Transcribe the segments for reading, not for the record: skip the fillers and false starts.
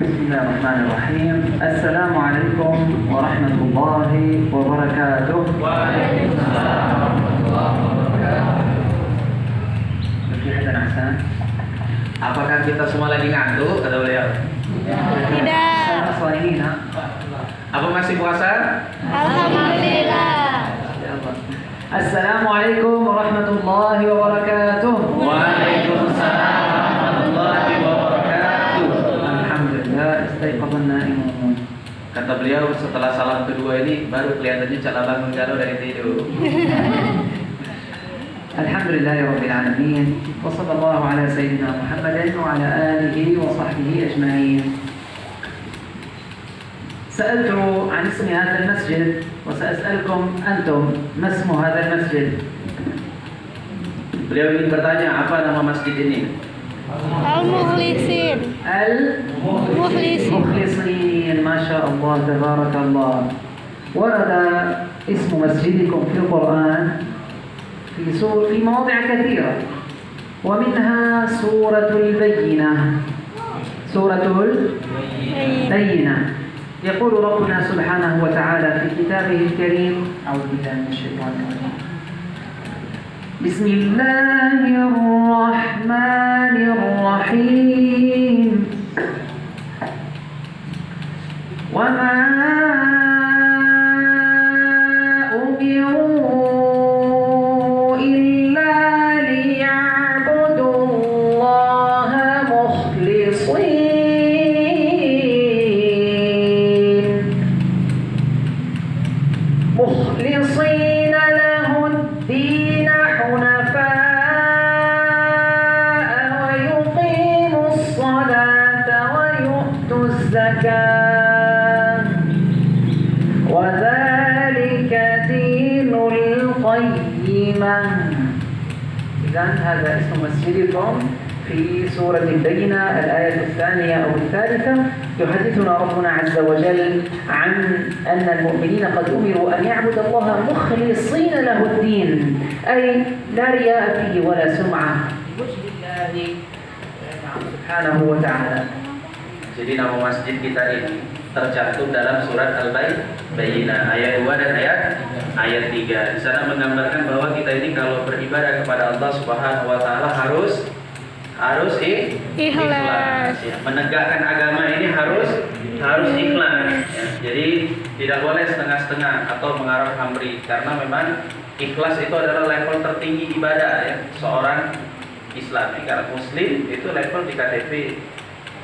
بسم الله الرحمن الرحيم. السلام عليكم ورحمة الله وبركاته. وعليكم السلام ورحمة الله وبركاته. Bagaimana Hasan? Apakah kita semua lagi ngantuk? Kata beliau. Tidak. Apa masih puasa? Alhamdulillah. Assalamualaikum warahmatullahi wabarakatuh. Waalaikumsalam warahmatullahi wabarakatuh. Alhamdulillah, istaiqadhan na'imun. Kata beliau setelah salam kedua ini baru kelihatannya cara bangun galau dari tidur. Alhamdulillahi rabbil alamin. Wa sallallahu ala sayyidina Muhammadin wa ala alihi wa sahbihi ajma'in. سألت عن اسم هذا المسجد وسأسألكم أنتم ما اسم هذا المسجد. Beliau ingin bertanya apa nama masjid ini? Al-Mukhlisin. المخلصين. ما شاء الله تبارك الله. ورد اسم مسجدكم في القرآن في مواضع كثيرة ومنها سورة البينة. سورة البينة يقول ربنا سبحانه وتعالى في كتابه الكريم. أعوذ بالله من الشيطان الرجيم. بسم الله الرحمن الرحيم. وما أمروا إلا ليعبدوا الله مخلصين له الدين حنفاء ويقيموا الصلاة ويؤتوا الزكاة وذلك دين القيمة. إذن هذا اسم مسجدكم في سورة البينة الآية الثانية أو الثالثة. يحدثنا ربنا عز وجل عن أن المؤمنين قد أمروا أن يعبد الله مخلصين له الدين، أي لا رياء فيه ولا سمعة، بوجه الله سبحانه وتعالى. Jadi nama masjid kita ini tercantum dalam surat Al-Bayyinah ayat 2 dan ayat 3. Di sana menggambarkan bahwa kita ini kalau beribadah kepada Allah Subhanahu wa taala harus ikhlas. Ya. Menegakkan agama ini harus ikhlas. Ya. Jadi tidak boleh setengah-setengah atau mengarah amri, karena memang ikhlas itu adalah level tertinggi ibadah ya. Seorang Islam, kalau Muslim itu level di KTP.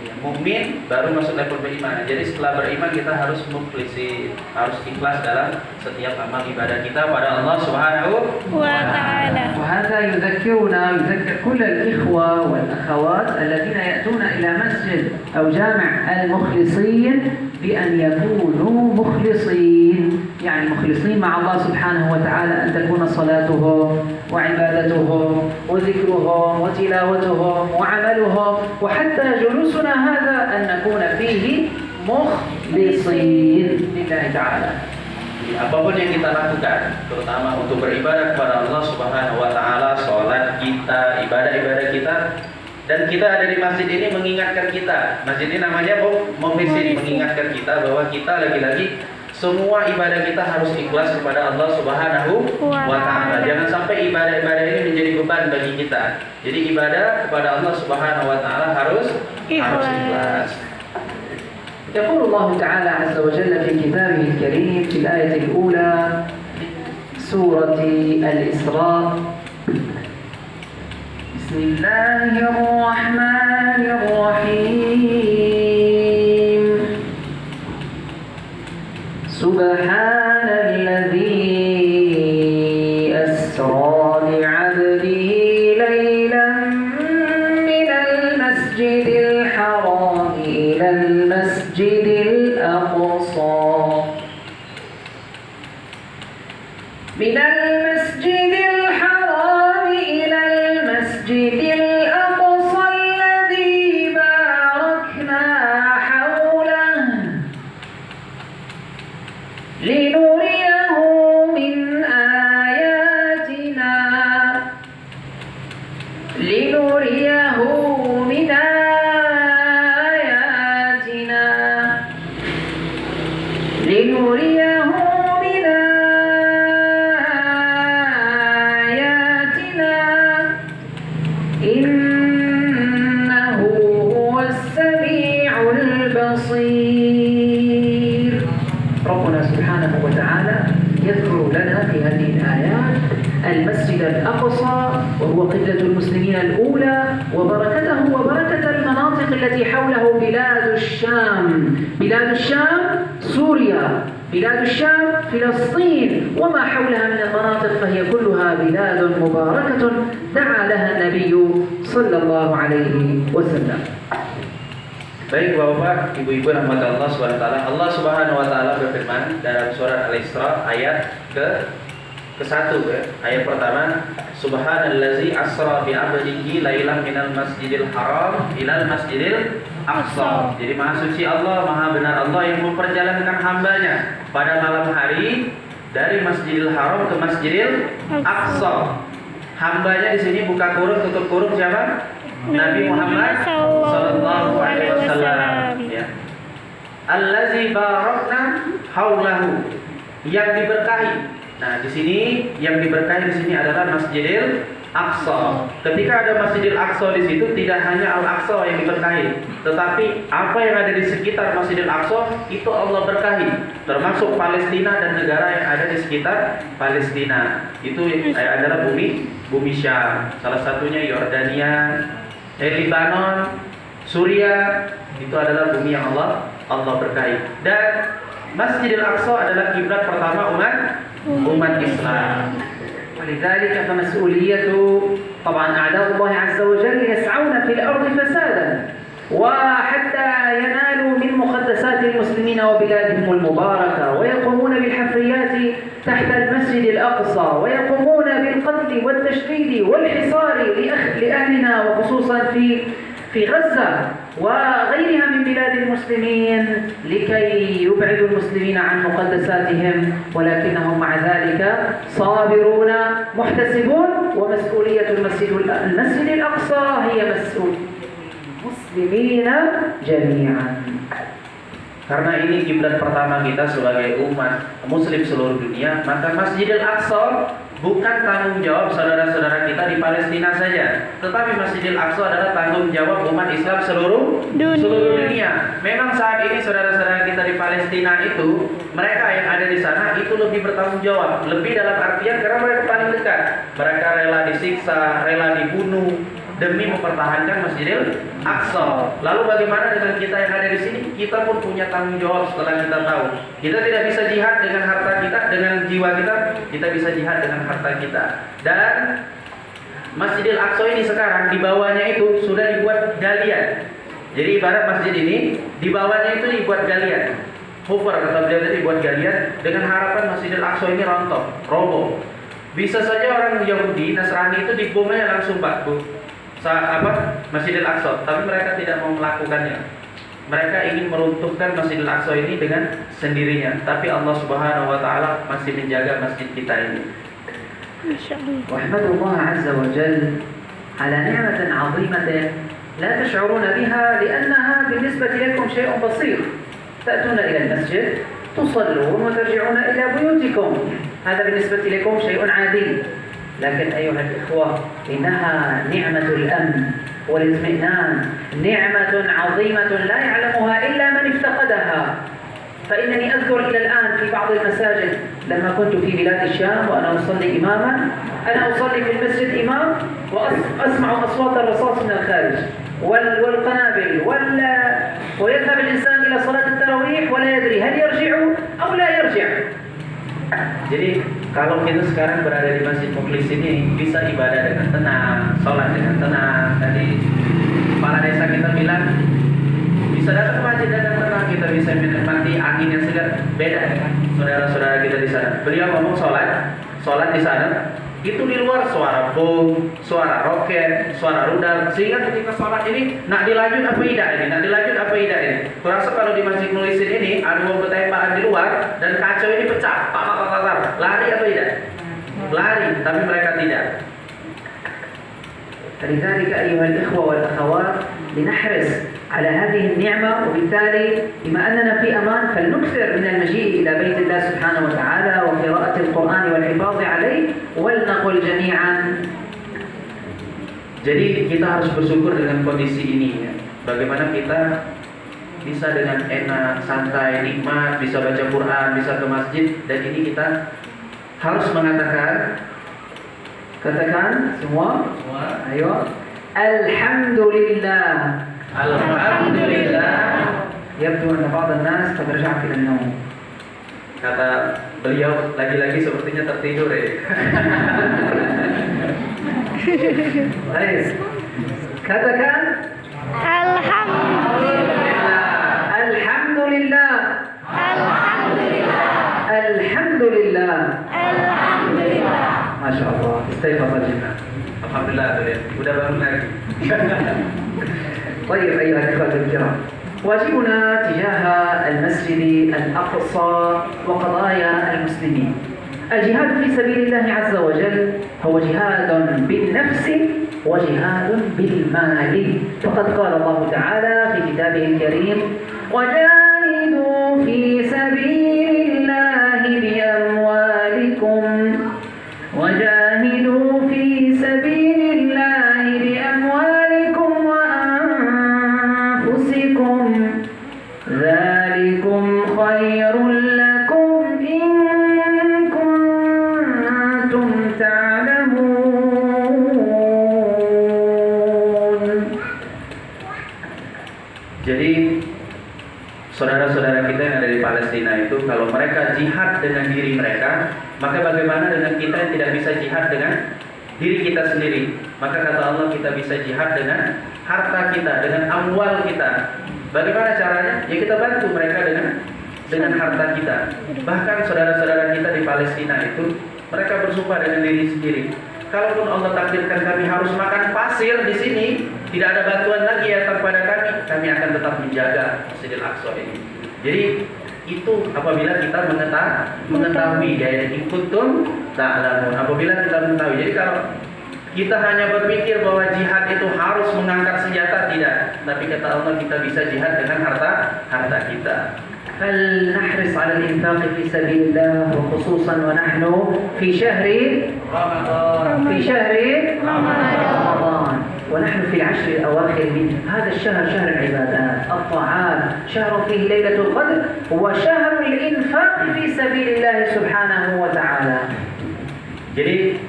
Ya, mukmin baru masuk level beriman. Jadi setelah beriman kita harus mukhlisin, harus ikhlas dalam setiap amal ibadah kita pada Allah Subhanahu wa ta'ala. وهذا يذكر كل الإخوة والأخوات الذين يأتون إلى مسجد أو جامع المخلصين بأن يكونوا مخلصين، يعني مخلصين مع الله سبحانه وتعالى، أن تكون صلاتهم وعبادتهم وذكرهم وتلاوتهم وعملهم وحتى جلوسنا هذا أن نكون فيه مخلصين لله تعالى. Apapun yang kita lakukan, terutama untuk beribadah kepada Allah Subhanahu wa taala, salat kita, ibadah-ibadah kita, dan kita ada di masjid ini mengingatkan kita. Masjid ini namanya Mukhlisin, mengingatkan kita bahwa kita lagi-lagi semua ibadah kita harus ikhlas kepada Allah Subhanahu wa taala. Jangan sampai ibadah-ibadah ini menjadi beban bagi kita. Jadi ibadah kepada Allah Subhanahu wa taala harus ikhlas. يقول الله تعالى عز وجل في كتابه الكريم في الآية الأولى سورة الإسراء. بسم الله الرحمن الرحيم. سبحان الذي أسرى بعبده ليلا من المسجد الحرام إلى المسجد الأقصى من المسجد الحرام إلى المسجد الأقصى الذي باركنا إنه هو السميع البصير. ربنا سبحانه وتعالى يذكر لنا في هذه الآيات المسجد الأقصى وهو قبلة المسلمين الأولى وبركته وبركة المناطق التي حوله بلاد الشام. بلاد الشام سوريا، بلاد الشام فلسطين وما حولها من المناطق، فهي كلها بلاد مباركة دعا لها النبي صلى الله عليه وسلم. Baik Bapak, Ibu-ibu rahmat Allah SWT. Allah Subhanahu wa taala berfirman dalam surat Al-Isra ayat ke-1 ya. Ayat pertama, Subhanallazi asra bi 'abdihi lailan minal masjidil haram ilal masjidil aqsa. Jadi Maha suci Allah, Maha benar Allah yang memperjalankan hambanya pada malam hari dari Masjidil Haram ke Masjidil Aqsa. Hambanya di sini buka kurung tutup kurung siapa? Nabi Muhammad sallallahu alaihi wasallam ya. Allazi barakna haulahu, yang diberkahi. Nah, di sini yang diberkahi di sini adalah Masjidil Aqsa. Ketika ada Masjidil Aqsa di situ tidak hanya Al-Aqsa yang diberkahi, tetapi apa yang ada di sekitar Masjidil Aqsa itu Allah berkahi, termasuk Palestina dan negara yang ada di sekitar Palestina. Itu adalah bumi Syam. Salah satunya Yordania, Lebanon, Suria, itu adalah bumi yang Allah berkahi. Dan Masjidil Aqsa adalah kiblat pertama umat Islam. ولذلك فمسؤولية طبعا أعداء الله عز وجل يسعون في الأرض فسادا وحتى ينالوا من مقدسات المسلمين وبلادهم المباركة، ويقومون بالحفريات تحت المسجد الأقصى، ويقومون بالقتل والتشديد والحصار لأهلنا وخصوصا في غزة وغيرها من بلاد المسلمين لكي يبعدوا المسلمين عن مقدساتهم، ولكنهم مع ذلك صابرون محتسبون. ومسؤولية المسجد الأقصى هي مسؤولية المسلمين جميعا. Karena ini kiblat pertama kita sebagai umat muslim seluruh dunia, maka Masjidil Aqsa bukan tanggung jawab saudara-saudara kita di Palestina saja, tetapi Masjidil Aqsa adalah tanggung jawab umat Islam seluruh dunia. Memang saat ini saudara-saudara kita di Palestina itu, mereka yang ada di sana itu lebih bertanggung jawab, lebih dalam artian karena mereka paling dekat. Mereka rela disiksa, rela dibunuh demi mempertahankan Masjidil Aqsa. Lalu bagaimana dengan kita yang ada di sini? Kita pun punya tanggung jawab setelah kita tahu. Kita tidak bisa jihad dengan harta kita, dengan jiwa kita bisa jihad dengan harta kita. Dan Masjidil Aqsa ini sekarang di bawahnya itu sudah dibuat galian. Jadi ibarat masjid ini di bawahnya itu dibuat galian. Hufar kata beliau tadi, dibuat galian dengan harapan Masjidil Aqsa ini rontok, roboh. Bisa saja orang Yahudi, Nasrani itu dibomnya langsung Masjidil Aqsa, tapi mereka tidak mau melakukannya. Mereka ingin meruntuhkan Masjidil Aqsa ini dengan sendirinya, tapi Allah Subhanahu wa taala masih menjaga masjid kita ini. واحمد الله عز وجل على نعمة عظيمة لا تشعرون بها لأنها بالنسبة لكم شيء بسيط. تأتون إلى المسجد تصلون وترجعون إلى بيوتكم، هذا بالنسبة لكم شيء عادي. لكن أيها الإخوة، إنها نعمة الأمن والاطمئنان، نعمة عظيمة لا يعلمها إلا من افتقدها. فإنني أذكر إلى الآن في بعض المساجد لما كنت في بلاد الشام وأنا أصلي إماما، أنا أصلي في المسجد إمام وأسمع أصوات الرصاص من الخارج والقنابل ويذهب الإنسان إلى صلاة التراويح ولا يدري هل يرجع أو لا يرجع. Jadi kalau kita sekarang berada di Masjid Mukhlis ini bisa ibadah dengan tenang, sholat dengan tenang. Tadi kepala desa kita bilang bisa datang ke masjid dengan tenang, kita bisa menikmati angin yang segar. Beda dengan saudara-saudara kita di sana. Beliau ngomong sholat di sana itu di luar suara bom, suara roket, suara rudal, sehingga ketika sholat ini nak dilanjut apa tidak ini. Kurasa kalau di Masjid Mukhlis ini ada bom tembakan di luar dan kaca ini pecah, lari apa tidak? Lari, tapi mereka tidak. فلذلك أيها الإخوة والأخوات لنحرص على هذه النعمة، وبالتالي بما أننا في أمان فلنكثر من المجيء إلى بيت الله سبحانه وتعالى وقراءة القرآن والحفاظ عليه. ولنقل جميعا Jadi kita harus bersyukur dengan kondisi ini ya. Bagaimana kita bisa dengan enak, santai, nikmat, bisa baca Quran, bisa ke masjid, dan ini kita harus mengatakan, katakan semua, ayo, Alhamdulillah. Alhamdulillah. Yabdu anna ba'd an-nas qad raja'at ila an-nawm. Kata beliau lagi-lagi sepertinya tertidur ya. Baik. Katakan Alhamdulillah. Alhamdulillah. Alhamdulillah. Alhamdulillah. Alhamdulillah. Masya Allah. Istighfar jinnah. Alhamdulillah tuh ya. Udah bangun lagi. طيب أيها الأخوة الكرام، واجبنا تجاه المسجد الأقصى وقضايا المسلمين. الجهاد في سبيل الله عز وجل هو جهاد بالنفس وجهاد بالمال، فقد قال الله تعالى في كتابه الكريم: وجاهدوا في سبيل الله بأموالكم وجاهدوا في سبيل الله بأموالكم وأنفسكم ذلكم خير لكم إن كنتم تعلمون. Jadi saudara-saudara kita yang ada di Palestina itu, kalau mereka jihad dengan diri mereka, maka bagaimana dengan kita yang tidak bisa jihad dengan diri kita sendiri? Maka kata Allah, kita bisa jihad dengan harta kita, dengan amwal kita. Bagaimana caranya? Ya kita bantu mereka dengan harta kita. Bahkan saudara-saudara kita di Palestina itu, mereka bersumpah dengan diri sendiri, kalaupun Allah takdirkan kami harus makan pasir di sini, tidak ada bantuan lagi ya kepada kami akan tetap menjaga Masjidil Aqsa ini. Jadi itu apabila kita mengetahui ya, ikutum ta'lamun, apabila kita mengetahui. Jadi kalau kita hanya berpikir bahwa jihad itu harus mengangkat senjata, tidak. Tapi kata Allah, kita bisa jihad dengan harta kita. فلنحرص على الإنفاق في سبيل الله، وخصوصا ونحن في شهر رمضان، ونحن في العشر الأواخر منه. هذا الشهر شهر العبادات، الطاعات، شهر فيه ليلة القدر، وشهر الإنفاق في سبيل الله سبحانه وتعالى. Jadi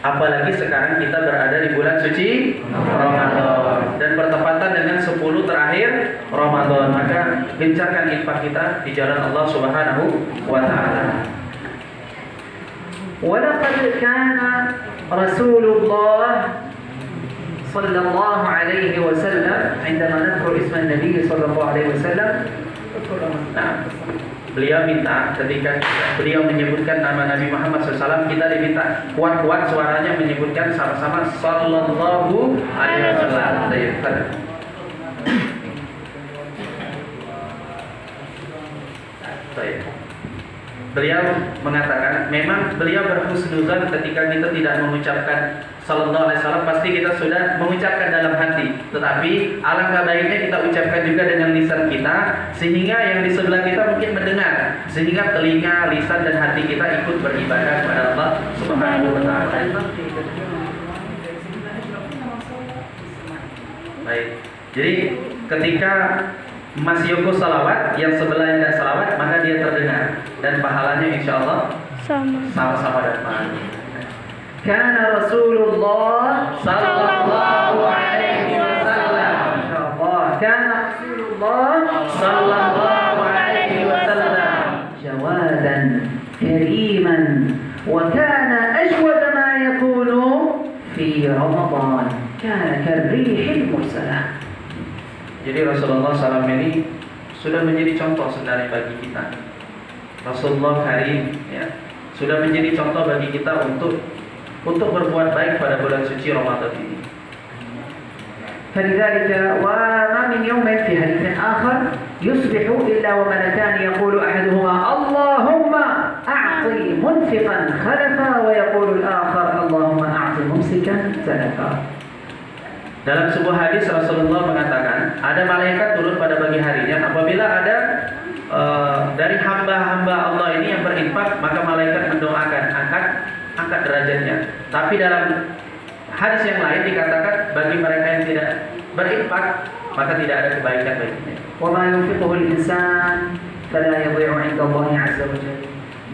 apalagi sekarang kita berada di bulan suci Ramadan dan bertepatan dengan 10 terakhir Ramadan, maka gencarkan infak kita di jalan Allah Subhanahu wa taala. ولقد كان رسول الله صلى الله عليه وسلم عندما نذكر اسم النبي صلى الله عليه وسلم، Nah, beliau minta ketika beliau menyebutkan nama Nabi Muhammad SAW, kita diminta kuat-kuat suaranya menyebutkan sama-sama Sallallahu Alaihi Wasallam. Beliau mengatakan, memang beliau berhusnuzan ketika kita tidak mengucapkan Sallallahu Alaihi Wasallam, pasti kita sudah mengucapkan dalam hati. Tetapi alangkah baiknya kita ucapkan juga dengan lisan kita, sehingga yang di sebelah kita mungkin mendengar, sehingga telinga, lisan dan hati kita ikut beribadah kepada Allah Subhanahu wa taala. Baik. Jadi ketika Mas Yoko salawat, yang sebelahnya tidak salawat, maka dia terdengar dan pahalanya insya Allah sama-sama dapat. كان رسول الله صلى الله عليه وسلم كان رسول الله صلى الله عليه وسلم جوادا كريما وكان أجود ما يكون في رمضان كان كالريح المرسلة. Jadi Rasulullah SAW ini sudah menjadi contoh sebenarnya bagi kita. Rasulullah Karim ya, sudah menjadi contoh bagi kita untuk berbuat baik pada bulan suci Ramadan ini. فلذلك وما من يوم في حديث آخر يصبح إلا وملكان يقول أحدهما اللهم أعطي منفقا خلفا ويقول الآخر اللهم أعطي ممسكا سلفا. Dalam sebuah hadis Rasulullah mengatakan, ada malaikat turun pada pagi harinya apabila ada dari hamba-hamba Allah ini yang berinfak, maka malaikat mendoakan angkat derajatnya. Tapi dalam hadis yang lain dikatakan bagi mereka yang tidak berinfak maka tidak ada kebaikan baginya. وما ينفقه الإنسان فلا يضيع عند الله عز وجل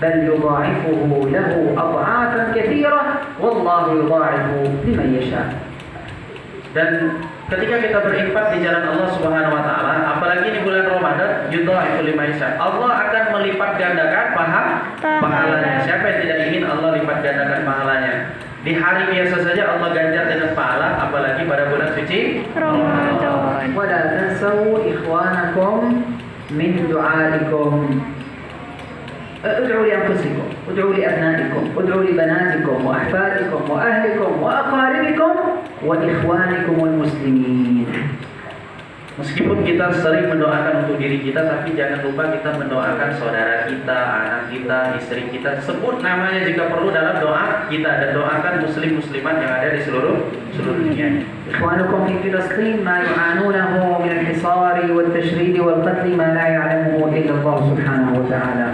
بل يضاعفه له أضعافا كثيرة والله يضاعف لمن يشاء. Dan ketika kita berinfak di jalan Allah Subhanahu wa taala, apalagi di bulan Ramadan, yudhaifu liman yasha. Allah akan melipat gandakan pahalanya. Siapa yang tidak ingin Allah lipat gandakan pahalanya? Di hari biasa saja Allah ganjar dengan pahala, apalagi pada bulan suci Ramadan. ولا تنسوا إخوانكم من دعائكم. ادعوا لأنفسكم، ادعوا لأبنائكم، ادعوا لبناتكم وأحفادكم وأهلكم وأقاربكم وإخوانكم المسلمين. Meskipun kita sering mendoakan untuk diri kita, tapi jangan lupa kita mendoakan saudara kita, anak kita, istri kita. Sebut namanya jika perlu dalam doa kita, dan doakan muslim-muslimat yang ada di seluruh dunia. إخوانكم في فلسطين ما يعانونه من الحصار والتشريد والقتل ما لا يعلمه إلا الله سبحانه وتعالى.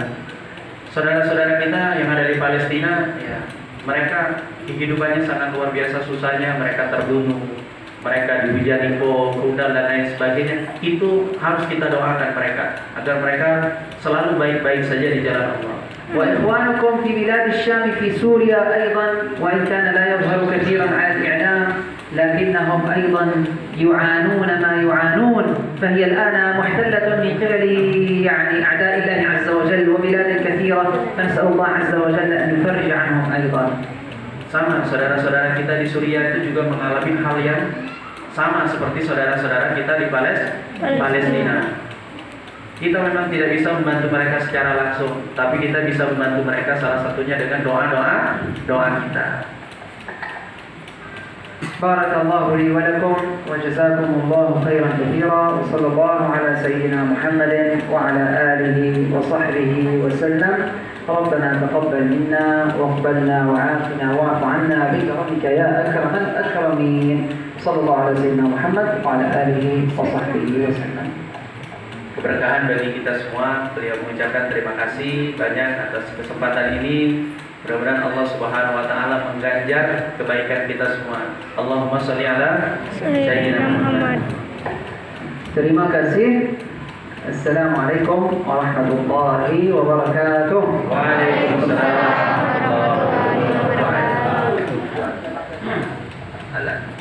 Saudara-saudara kita yang ada di Palestina, ya, mereka kehidupannya sangat luar biasa susahnya. Mereka terbunuh, mereka dihujani bom, rudal dan lain sebagainya. Itu harus kita doakan mereka agar mereka selalu baik-baik saja di jalan Allah. وإخوانكم في بلاد الشام في سوريا أيضا وإن كان لا يظهر كثيرا على الإعلام لكنهم أيضا يعانون ما يعانون، فهي الآن محتلة من قبل يعني أعداء الله عز وجل وبلاد كثيرة، فنسأل الله عز وجل أن يفرج عنهم أيضا. Sama, saudara-saudara kita di Suriah itu juga mengalami hal yang sama seperti saudara-saudara kita di Palestina. Kita memang tidak bisa membantu mereka secara langsung, tapi kita bisa membantu mereka salah satunya dengan doa kita. بارك الله لي ولكم وجزاكم الله خيرا كثيرا، وصلى الله على سيدنا محمد وعلى آله وصحبه وسلم. ربنا تقبل منا واقبلنا وعافنا واعف عنا بكرمك يا أكرم الأكرمين. صلى الله على سيدنا محمد وعلى آله وصحبه وسلم. Keberkahan bagi kita semua. Beliau mengucapkan terima kasih banyak atas kesempatan ini. Mudah-mudahan Allah Subhanahu wa taala mengganjar kebaikan kita semua. Allahumma shalli ala sayyidina Muhammad. Terima kasih. Assalamualaikum warahmatullahi wabarakatuh. Waalaikumsalam warahmatullahi wabarakatuh.